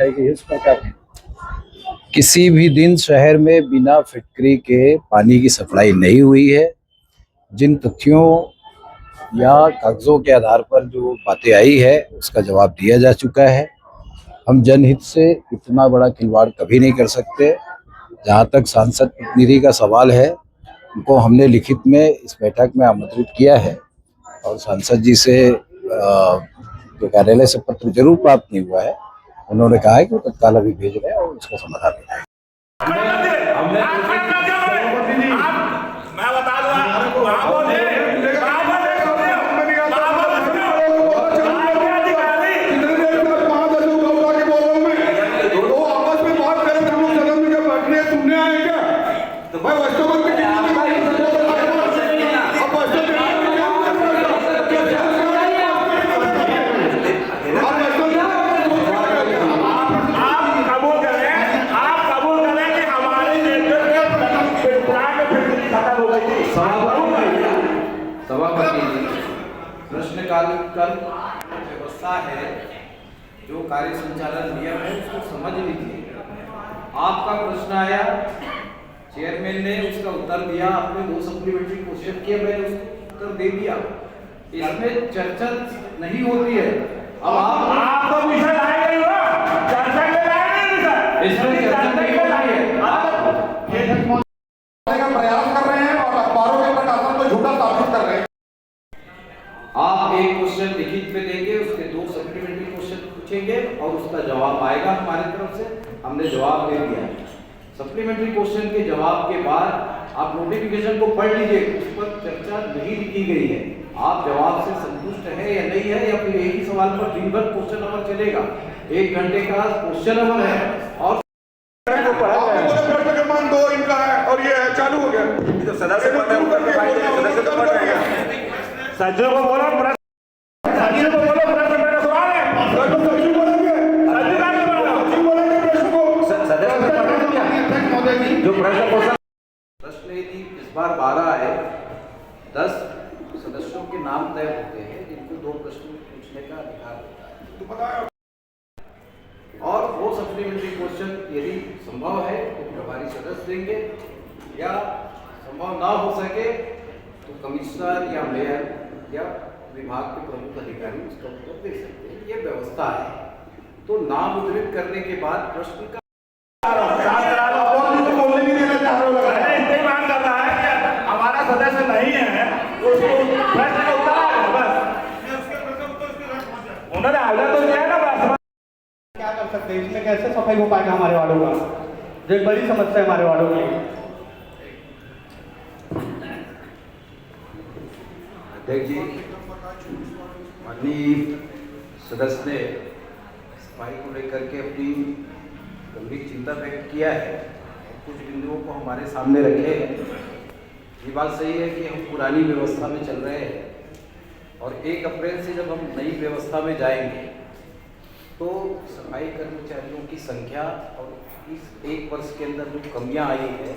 जाएगी इस पर क्या कहें? किसी भी दिन शहर में बिना फिटकरी के पानी की सप्लाई नहीं हुई है। जिन तथ्यों या कागजों के आधार पर जो बातें आई है उसका जवाब दिया जा चुका है। हम जनहित से इतना बड़ा खिलवाड़ कभी नहीं कर सकते। जहाँ तक सांसद प्रतिनिधि का सवाल है, उनको हमने लिखित में इस बैठक में आमंत्रित किया है और सांसद जी से जो कार्यालय से पत्र जरूर प्राप्त नहीं हुआ है। उन्होंने कहा है कि वो तत्काल अभी भेज रहे हैं और उसका समाधान हो जाएगा। सभापति प्रश्नकाल व्यवस्था है, जो कार्य संचालन नियम है उसको समझ लीजिए। आपका प्रश्न आया, चेयरमैन ने उसका उत्तर दिया, आपने 2 सप्लीमेंट्री क्वेश्चन किए, मैंने उसको उत्तर दे दिया। इसमें चर्चा नहीं होती है। अब आप तो विषय लाए नहीं हो, चर्चा के लाए नहीं सर, इसमें चर्चा नहीं हो रही है। आप का प्रयास कर रहे हैं और अखबारों के प्रकाशन को झूठा साबित कर रहे हैं। आप एक क्वेश्चन लिखित में देंगे, उसके 2 सप्लीमेंट्री क्वेश्चन पूछेंगे और उसका जवाब आएगा हमारी तरफ से। हमने जवाब दे दिया। सप्लीमेंट्री क्वेश्चन के जवाब के बाद आप नोटिफिकेशन को पढ़ लीजिए, उस पर चर्चा नहीं लिखी गई है। आप जवाब से संतुष्ट है या नहीं है, या फिर एक ही सवाल पर दिन भर क्वेश्चन नंबर चलेगा? 1 घंटे का क्वेश्चन नंबर है और चालू हो गया। तो सदस्य को बोलो, सचिव को बोलो, सचिव को बोलो, प्रश्न मेरा सवाल है। सचिव बोलेंगे, सचिव बोलेंगे प्रश्न को। जो प्रश्न यदि इस बार 12 है, 10 सदस्यों के नाम तय होते हैं जिनको 2 प्रश्न पूछने का अधिकार होता है। और वो सप्लीमेंट्री क्वेश्चन यदि संभव है तो प्रभारी सदस्य देंगे, या संभव ना हो सके तो कमिश्नर या मेयर या विभाग के प्रमुख अधिकारी उसका उत्तर दे सकते हैं। ये व्यवस्था है। तो नाम उद्धृत करने के बाद प्रश्न का हमारा सदस्य नहीं है, उसको प्रश्न का उत्तर आएगा बस। उन्होंने आवेदन तो दिया है ना, बस क्या कर सकते हैं इसमें? कैसे सफाई हो पाएगा हमारे वार्डों का? जो एक बड़ी समस्या है हमारे वार्डों की। अध्यक्ष जी, माननीय सदस्य ने सफाई को लेकर के अपनी गंभीर चिंता व्यक्त किया है। कुछ बिंदुओं को हमारे सामने रखे हैं। ये बात सही है कि हम पुरानी व्यवस्था में चल रहे हैं और 1 अप्रैल से जब हम नई व्यवस्था में जाएंगे तो सफाई कर्मचारियों की संख्या और इस 1 वर्ष के अंदर जो कमियां आई है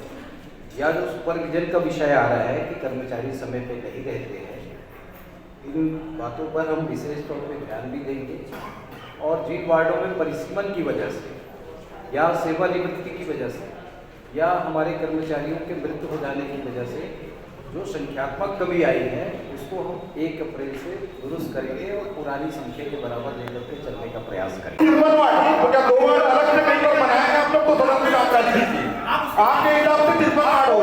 या जो सुपरविजन का विषय आ रहा है कि कर्मचारी समय पे नहीं रहते हैं, इन बातों पर हम विशेष तौर पे ध्यान भी देंगे। और जिन वार्डों में परिसीमन की वजह से या सेवानिवृत्ति की वजह से या हमारे कर्मचारियों के मृत्यु हो जाने की वजह से जो संख्यात्मक कमी आई है, उसको हम 1 अप्रैल से दुरुस्त करेंगे और पुरानी संख्या के बराबर लेकर के चलने का प्रयास करेंगे। तो क्या 2 वार्ड अलग से कहीं पर बनाए हैं आप लोग को? सदस्य जानकारी दीजिए। आपके हिसाब से किस वार्ड हो?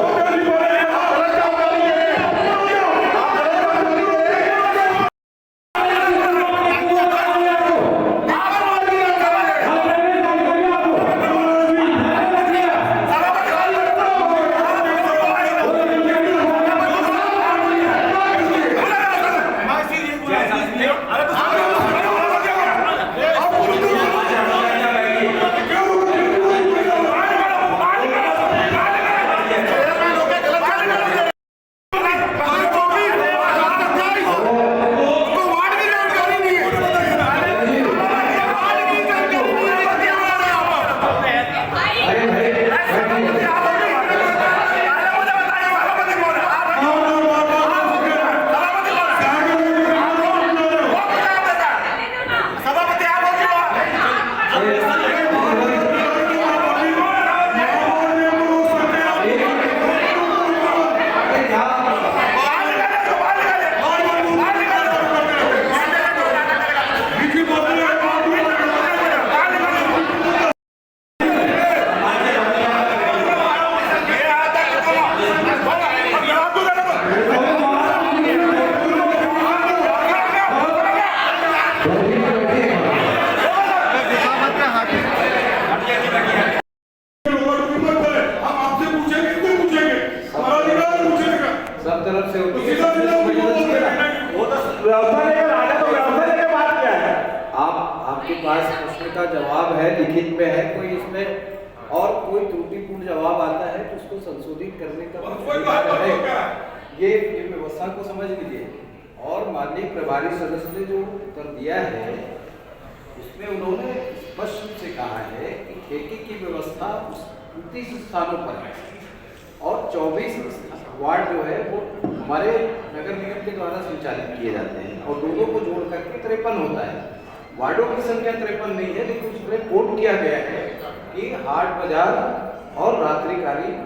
हम आपसे पूछेंगे, इनसे पूछेंगे, हमारा अधिकार है पूछने का। सब तरफ से होती है। व्यवस्था लेकर आया तो व्यवस्था लेकर बात क्या है? आपके पास प्रश्न का जवाब है, लिखित में है, कोई इसमें और कोई त्रुटिपूर्ण जवाब आता है तो उसको संशोधित करने का अधिकार है। ये व्यवस्था को समझ लीजिए। और माननीय प्रभारी सदस्य ने जो उत्तर दिया है उसमें उन्होंने स्पष्ट रूप से कहा है कि ठेके की व्यवस्था 29 स्थानों पर है और 24 वार्ड जो है वो हमारे नगर निगम के द्वारा संचालित किए जाते हैं और दोनों को जोड़ करके 53 होता है। वार्डों की संख्या 53 नहीं है, लेकिन उसमें कोड किया गया है कि हाट बाजार और रात्रिकालीन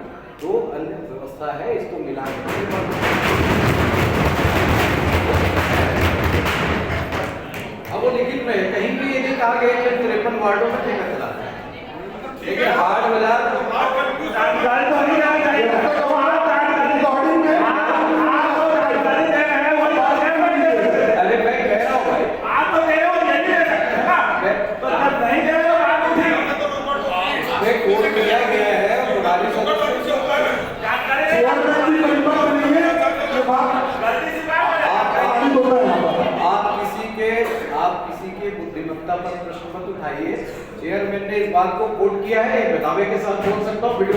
जो अन्य व्यवस्था है इसको मिलाकर अब वो लिखित में है, कहीं भी ये नहीं कहा गया कि 53 वार्डों में ठेका चलाना है, लेकिन हाट बाजार अरे मैं कह रहा हूँ भाई, आप तो दे रहे हो, ये भी दे सकते हैं ना। तो जब नहीं दे रहे हो आप उठेंगे। इसमें कोड किया गया है प्रभारी सदस्य आप किसी के बुद्धिमत्ता पर प्रश्न मत उठाइए। चेयरमैन ने इस बात को कोट किया है, दावे के साथ बोल सकता हूँ, वीडियो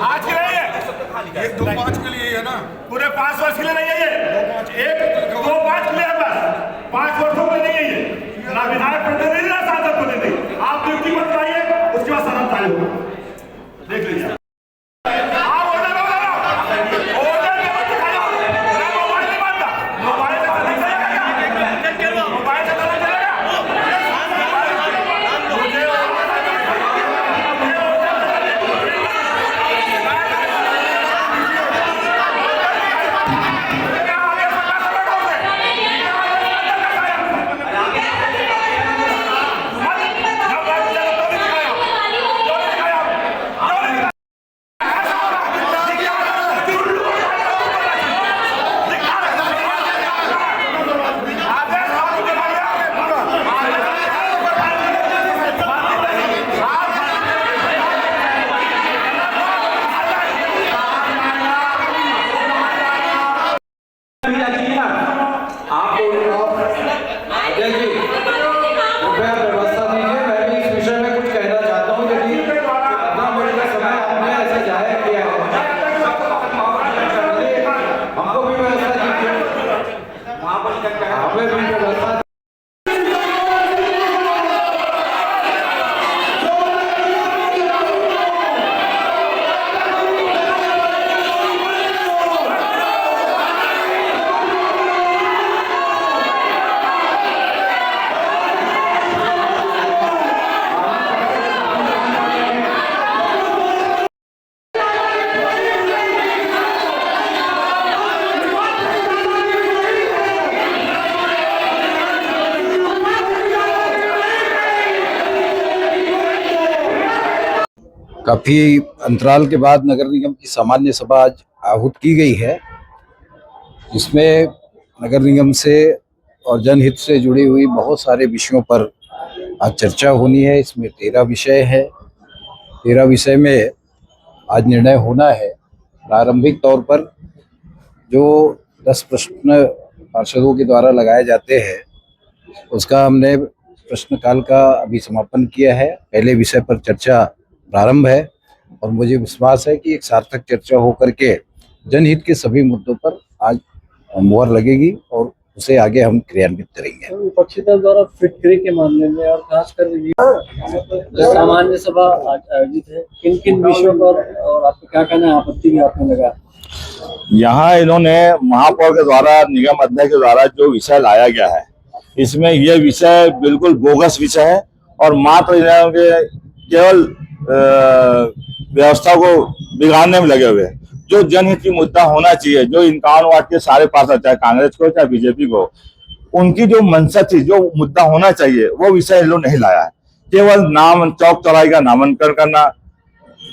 आज के लिए एक 2-5 के लिए है ना, पूरे 5 वर्ष के लिए नहीं है ये, एक 2-5 के लिए है बस, 5 वर्षों के लिए नहीं है ये, ना विधायक प्रतिनिधि ना सांसद प्रतिनिधि। आप नियुक्ति मत कराइए, उसके बाद सदन चालू होगा, देख लीजिए। काफ़ी अंतराल के बाद नगर निगम की सामान्य सभा आज आहूत की गई है, जिसमें नगर निगम से और जनहित से जुड़ी हुई बहुत सारे विषयों पर आज चर्चा होनी है। इसमें 13 विषय है। 13 विषय में आज निर्णय होना है। प्रारंभिक तौर पर जो 10 प्रश्न पार्षदों के द्वारा लगाए जाते हैं, उसका हमने प्रश्नकाल का अभी समापन किया है। पहले विषय पर चर्चा प्रारंभ है और मुझे विश्वास है कि एक सार्थक चर्चा होकर के जनहित के सभी मुद्दों पर आज मुहर लगेगी और उसे आगे हम क्रियान्वित करेंगे। विपक्षी दल द्वारा फिटकरी के मामले में और खासकर सामान्य सभा आज आयोजित है, किन किन विषयों पर और आपको क्या कहना है? आपत्ति भी आपने लगा। यहाँ इन्होंने महापौर के द्वारा, निगम अध्यक्ष के द्वारा जो विषय लाया गया है, इसमें यह विषय बिल्कुल बोगस विषय है और मात्र इन्होंने केवल व्यवस्था को बिगाड़ने में लगे हुए हैं। जो जनहित की मुद्दा होना चाहिए, जो 51 वार्ड के सारे पार्षद, चाहे कांग्रेस को चाहे बीजेपी को, उनकी जो मंशा थी, जो मुद्दा होना चाहिए, वो विषय इन लोग नहीं लाया है। केवल नाम, चौक चौराहे का नामांकन करना,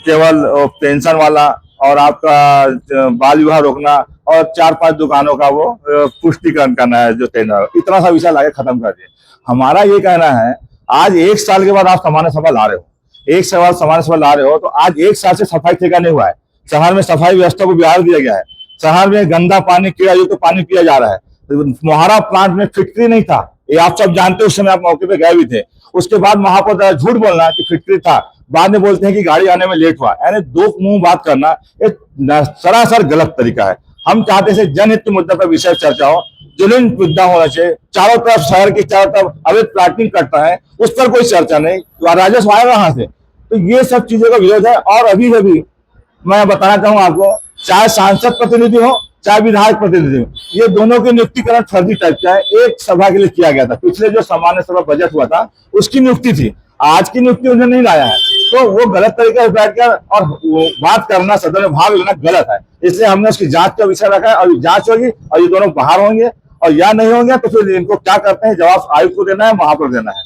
केवल पेंशन वाला और आपका बाल विवाह रोकना और 4-5 दुकानों का वो पुष्टिकरण करना है, जो टेंडर, इतना सा विषय लाके खत्म कर दिए। हमारा ये कहना है, आज 1 साल के बाद आप सामान्य सभा ला रहे हो, एक सवाल सामान्य सभा ला रहे हो, तो आज 1 साल से सफाई ठेका नहीं हुआ है। शहर में सफाई व्यवस्था को बिगाड़ दिया गया है। शहर में गंदा पानी, कीड़ा युक्त पानी पिया जा रहा है। मोहारा प्लांट में फिटकरी नहीं था, ये आप सब जानते हो, उस समय आप मौके पे गए भी थे। उसके बाद महापौर झूठ बोलना कि फिटकरी था, बाद में बोलते हैं कि गाड़ी आने में लेट हुआ, यानी दो मुंह बात करना एक सरासर गलत तरीका है। हम चाहते हैं जनहित के मुद्दे पर विशेष चर्चा हो, जुनून मुद्दा होना चाहिए। चारों तरफ शहर की चारों तरफ अवैध प्लाटिंग करता है, उस पर कोई चर्चा नहीं, राजस्व आएगा कहां से? तो ये सब चीजों का विरोध है। और अभी मैं बताना चाहूँ आपको, चाहे सांसद प्रतिनिधि हो चाहे विधायक प्रतिनिधि हो, ये दोनों की नियुक्तिकरण फर्जी टाइप का है। एक सभा के लिए किया गया था, पिछले जो सामान्य सभा बजट हुआ था उसकी नियुक्ति थी, आज की नियुक्ति उन्होंने नहीं लाया है। तो वो गलत तरीके से बैठकर और बात करना, सदन में भाग लेना गलत है। इसलिए हमने उसकी जांच का विषय रखा है और जांच होगी और ये दोनों बाहर होंगे, और या नहीं होंगे तो फिर इनको क्या करते हैं जवाब आयुक्त को देना है, महापौर देना है।